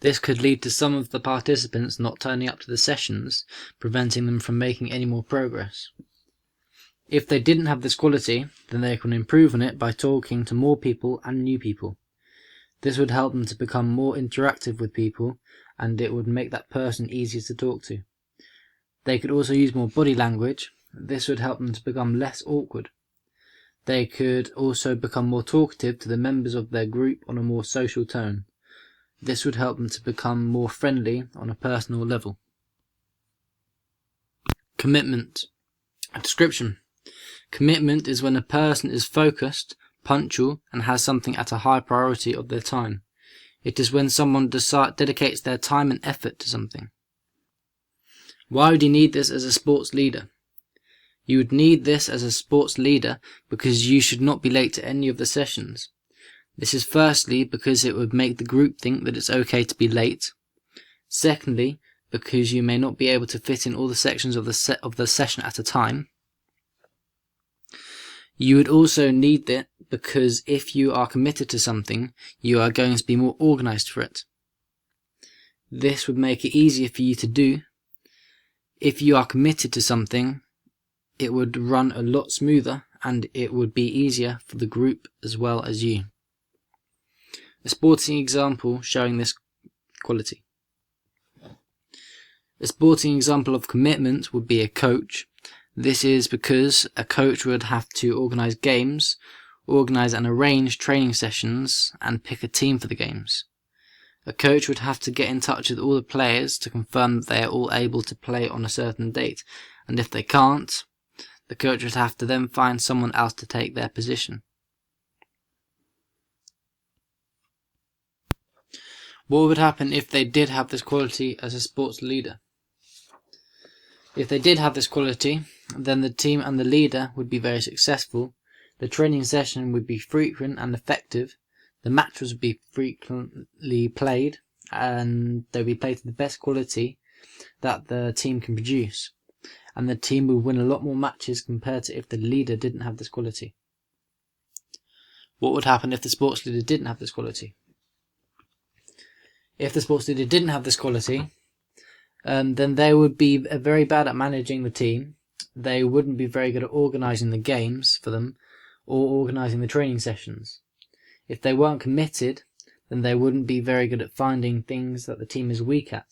This could lead to some of the participants not turning up to the sessions, preventing them from making any more progress. If they didn't have this quality, then they can improve on it by talking to more people and new people. This would help them to become more interactive with people, and it would make that person easier to talk to. They could also use more body language. This would help them to become less awkward. They could also become more talkative to the members of their group on a more social tone. This would help them to become more friendly on a personal level. Commitment. Description. Commitment is when a person is focused, punctual, and has something at a high priority of their time. It is when someone dedicates their time and effort to something. Why would you need this as a sports leader? You would need this as a sports leader because you should not be late to any of the sessions. This is firstly because it would make the group think that it's okay to be late. Secondly, because you may not be able to fit in all the sections of the session at a time. You would also need that because if you are committed to something, you are going to be more organized for it. This would make it easier for you to do. If you are committed to something, it would run a lot smoother and it would be easier for the group as well as you. A sporting example showing this quality. A sporting example of commitment would be a coach. This is because a coach would have to organise games, organise and arrange training sessions, and pick a team for the games. A coach would have to get in touch with all the players to confirm that they are all able to play on a certain date, and if they can't, the coach would have to then find someone else to take their position. What would happen if they did have this quality as a sports leader? If they did have this quality, then the team and the leader would be very successful, the training session would be frequent and effective, the matches would be frequently played, and they would be played to the best quality that the team can produce, and the team would win a lot more matches compared to if the leader didn't have this quality. What would happen if the sports leader didn't have this quality? If the sports leader didn't have this quality, then they would be very bad at managing the team. They wouldn't be very good at organising the games for them or organising the training sessions. If they weren't committed, then they wouldn't be very good at finding things that the team is weak at.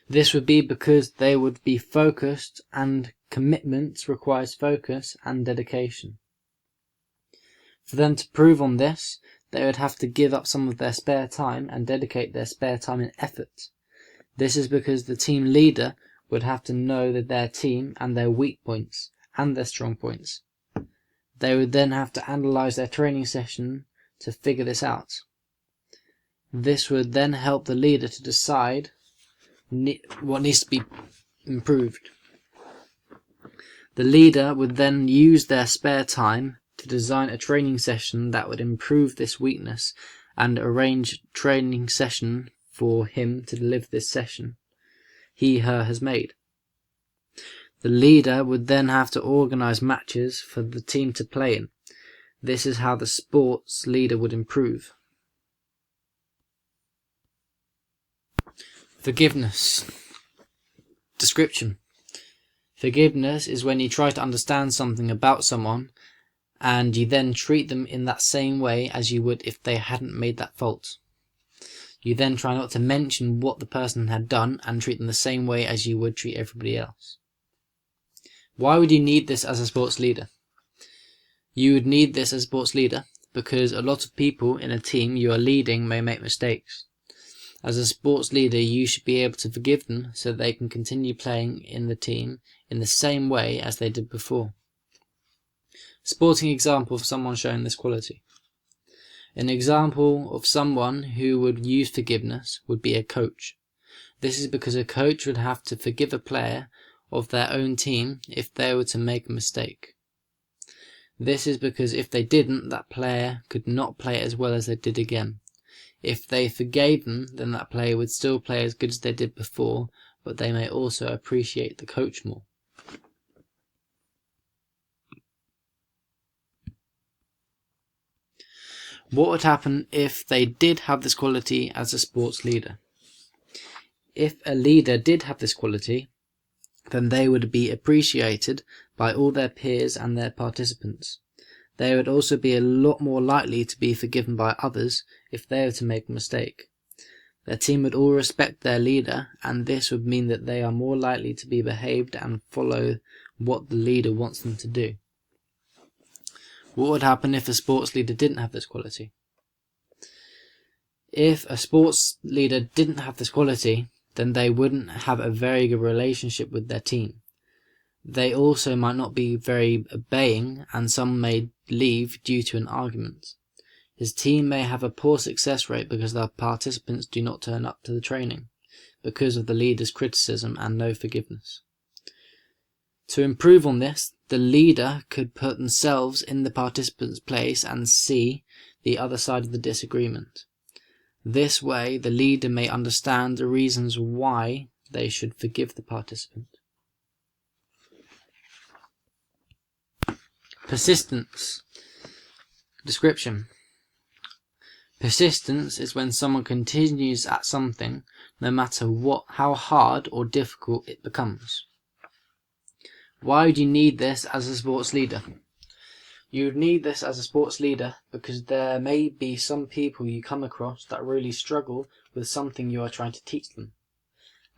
This would be because they would be focused, and commitment requires focus and dedication. For them to prove on this, they would have to give up some of their spare time and dedicate their spare time and effort. This is because the team leader would have to know that their team and their weak points and their strong points. They would then have to analyse their training session to figure this out. This would then help the leader to decide what needs to be improved. The leader would then use their spare time to design a training session that would improve this weakness and arrange a training session for him to deliver this session her has made. The leader would then have to organise matches for the team to play in. This is how the sports leader would improve. Forgiveness. Description. Forgiveness is when you try to understand something about someone and you then treat them in that same way as you would if they hadn't made that fault. You then try not to mention what the person had done and treat them the same way as you would treat everybody else. Why would you need this as a sports leader? You would need this as a sports leader because a lot of people in a team you are leading may make mistakes. As a sports leader, you should be able to forgive them so they can continue playing in the team in the same way as they did before. Sporting example of someone showing this quality. An example of someone who would use forgiveness would be a coach. This is because a coach would have to forgive a player of their own team if they were to make a mistake. This is because if they didn't, that player could not play as well as they did again. If they forgave them, then that player would still play as good as they did before, but they may also appreciate the coach more. What would happen if they did have this quality as a sports leader? If a leader did have this quality, then they would be appreciated by all their peers and their participants. They would also be a lot more likely to be forgiven by others if they were to make a mistake. Their team would all respect their leader, and this would mean that they are more likely to be behaved and follow what the leader wants them to do. What would happen if a sports leader didn't have this quality? If a sports leader didn't have this quality, then they wouldn't have a very good relationship with their team. They also might not be very obeying, and some may leave due to an argument. His team may have a poor success rate because their participants do not turn up to the training, because of the leader's criticism and no forgiveness. To improve on this, the leader could put themselves in the participant's place and see the other side of the disagreement. This way, the leader may understand the reasons why they should forgive the participant. Persistence. Description. Persistence is when someone continues at something no matter how hard or difficult it becomes. Why would you need this as a sports leader? You would need this as a sports leader because there may be some people you come across that really struggle with something you are trying to teach them.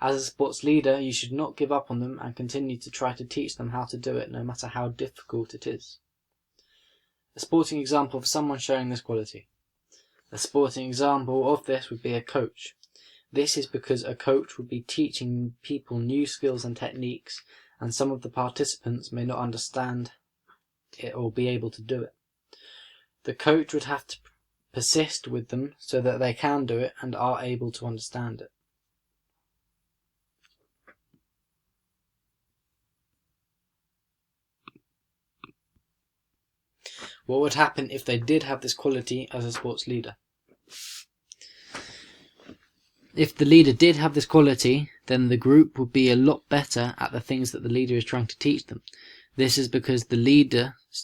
As a sports leader, you should not give up on them and continue to try to teach them how to do it, no matter how difficult it is. A sporting example of someone showing this quality. A sporting example of this would be a coach. This is because a coach would be teaching people new skills and techniques, and some of the participants may not understand it or be able to do it. The coach would have to persist with them so that they can do it and are able to understand it. What would happen if they did have this quality as a sports leader? If the leader did have this quality, then the group would be a lot better at the things that the leader is trying to teach them. This is because the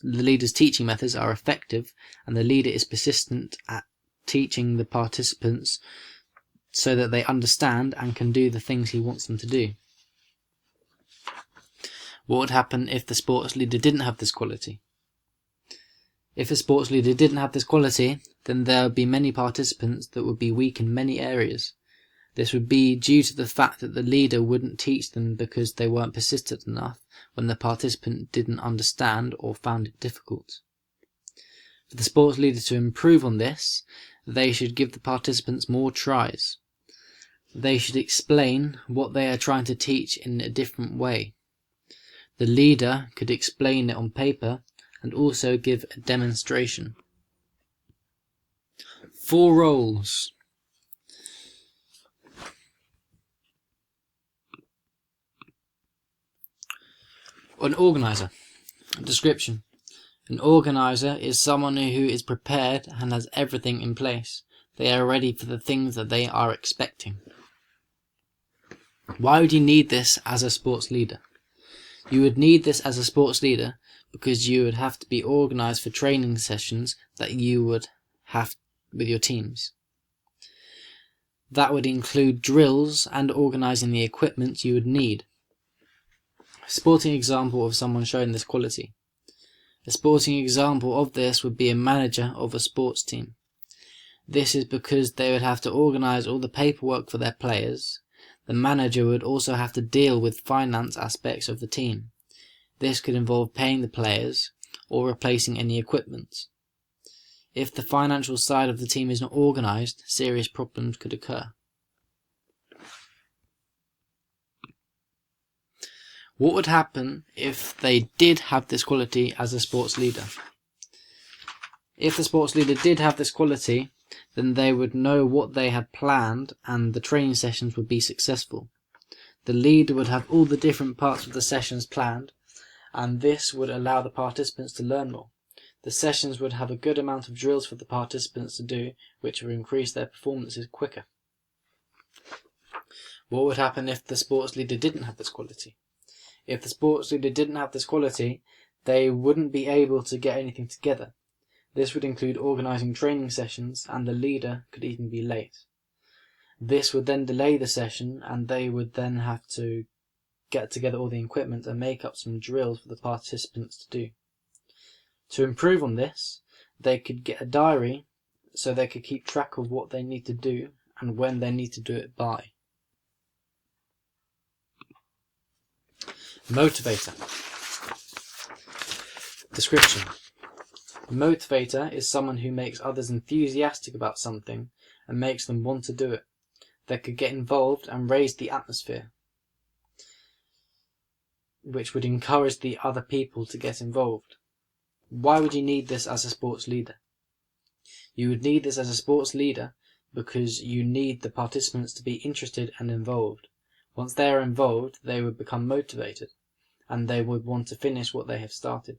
leader's teaching methods are effective, and the leader is persistent at teaching the participants so that they understand and can do the things he wants them to do. What would happen if the sports leader didn't have this quality? If a sports leader didn't have this quality, then there would be many participants that would be weak in many areas. This would be due to the fact that the leader wouldn't teach them because they weren't persistent enough when the participant didn't understand or found it difficult. For the sports leader to improve on this, they should give the participants more tries. They should explain what they are trying to teach in a different way. The leader could explain it on paper and also give a demonstration. 4 roles. An organizer. Description. An organizer is someone who is prepared and has everything in place. They are ready for the things that they are expecting. Why would you need this as a sports leader? You would need this as a sports leader because you would have to be organized for training sessions that you would have with your teams. That would include drills and organizing the equipment you would need. A sporting example of someone showing this quality. A sporting example of this would be a manager of a sports team. This is because they would have to organize all the paperwork for their players. The manager would also have to deal with finance aspects of the team. This could involve paying the players or replacing any equipment. If the financial side of the team is not organized, serious problems could occur. What would happen if they did have this quality as a sports leader? If the sports leader did have this quality, then they would know what they had planned and the training sessions would be successful. The leader would have all the different parts of the sessions planned, and this would allow the participants to learn more. The sessions would have a good amount of drills for the participants to do, which would increase their performances quicker. What would happen if the sports leader didn't have this quality? If the sports leader didn't have this quality, they wouldn't be able to get anything together. This would include organising training sessions, and the leader could even be late. This would then delay the session, and they would then have to get together all the equipment and make up some drills for the participants to do. To improve on this, they could get a diary so they could keep track of what they need to do and when they need to do it by. Motivator. Description. Motivator is someone who makes others enthusiastic about something and makes them want to do it. They could get involved and raise the atmosphere, which would encourage the other people to get involved. Why would you need this as a sports leader? You would need this as a sports leader because you need the participants to be interested and involved. Once they are involved, they would become motivated, and they would want to finish what they have started.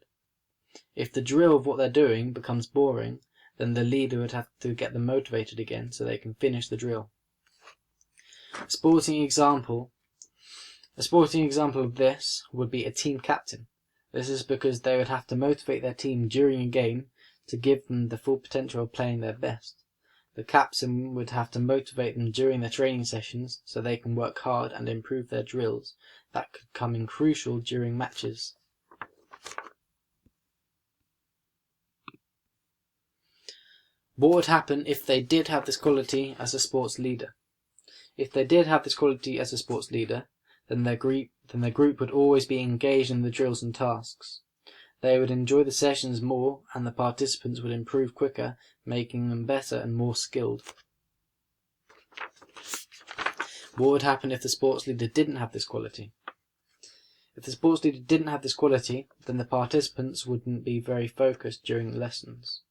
If the drill of what they're doing becomes boring, then the leader would have to get them motivated again so they can finish the drill. A sporting example of this would be a team captain. This is because they would have to motivate their team during a game to give them the full potential of playing their best. The captain would have to motivate them during their training sessions so they can work hard and improve their drills that could come in crucial during matches. What would happen if they did have this quality as a sports leader? If they did have this quality as a sports leader, then their group would always be engaged in the drills and tasks. They would enjoy the sessions more, and the participants would improve quicker, making them better and more skilled. What would happen if the sports leader didn't have this quality? If the sports leader didn't have this quality, then the participants wouldn't be very focused during the lessons.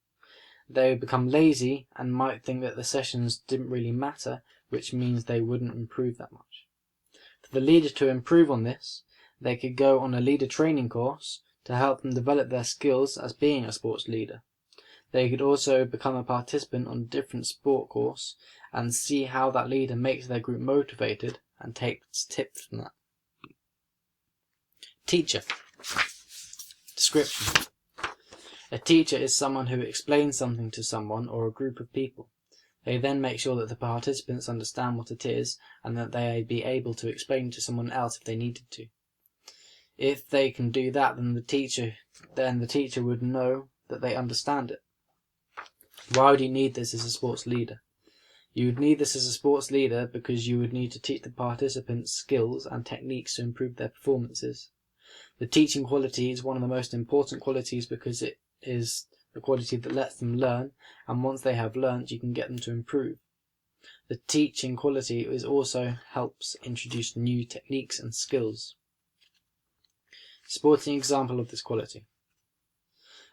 They would become lazy and might think that the sessions didn't really matter, which means they wouldn't improve that much. For the leader to improve on this, they could go on a leader training course to help them develop their skills as being a sports leader. They could also become a participant on a different sport course and see how that leader makes their group motivated and takes tips from that. Teacher. Description. A teacher is someone who explains something to someone or a group of people. They then make sure that the participants understand what it is and that they be able to explain to someone else if they needed to. If they can do that, then the teacher would know that they understand it. Why would you need this as a sports leader? You would need this as a sports leader because you would need to teach the participants skills and techniques to improve their performances. The teaching quality is one of the most important qualities because it is the quality that lets them learn, and once they have learnt, you can get them to improve. The teaching quality also helps introduce new techniques and skills. Sporting example of this quality.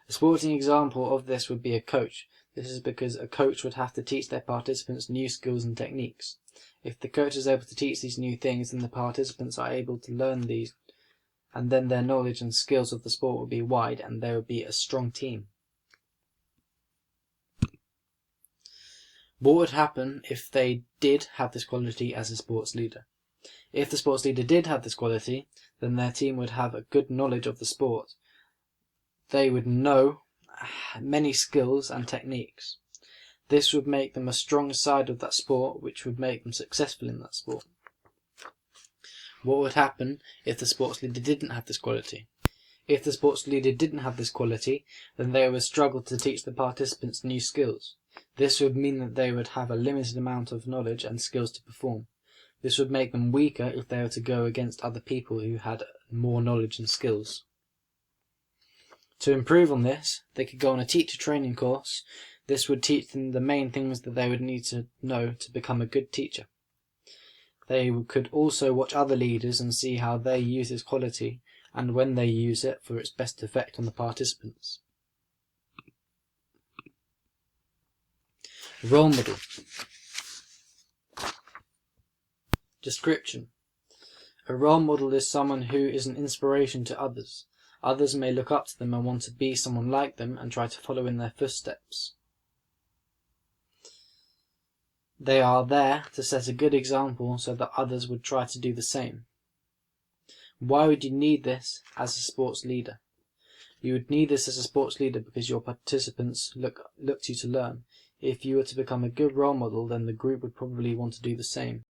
A sporting example of this would be a coach. This is because a coach would have to teach their participants new skills and techniques. If the coach is able to teach these new things, then the participants are able to learn these, and then their knowledge and skills of the sport would be wide and they would be a strong team. What would happen if they did have this quality as a sports leader? If the sports leader did have this quality, then their team would have a good knowledge of the sport. They would know many skills and techniques. This would make them a strong side of that sport, which would make them successful in that sport. What would happen if the sports leader didn't have this quality? If the sports leader didn't have this quality, then they would struggle to teach the participants new skills. This would mean that they would have a limited amount of knowledge and skills to perform. This would make them weaker if they were to go against other people who had more knowledge and skills. To improve on this, they could go on a teacher training course. This would teach them the main things that they would need to know to become a good teacher. They could also watch other leaders and see how they use this quality and when they use it for its best effect on the participants. Role model. Description. A role model is someone who is an inspiration to others. Others may look up to them and want to be someone like them and try to follow in their footsteps. They are there to set a good example so that others would try to do the same. Why would you need this as a sports leader? You would need this as a sports leader because your participants look to you to learn. If you were to become a good role model, then the group would probably want to do the same.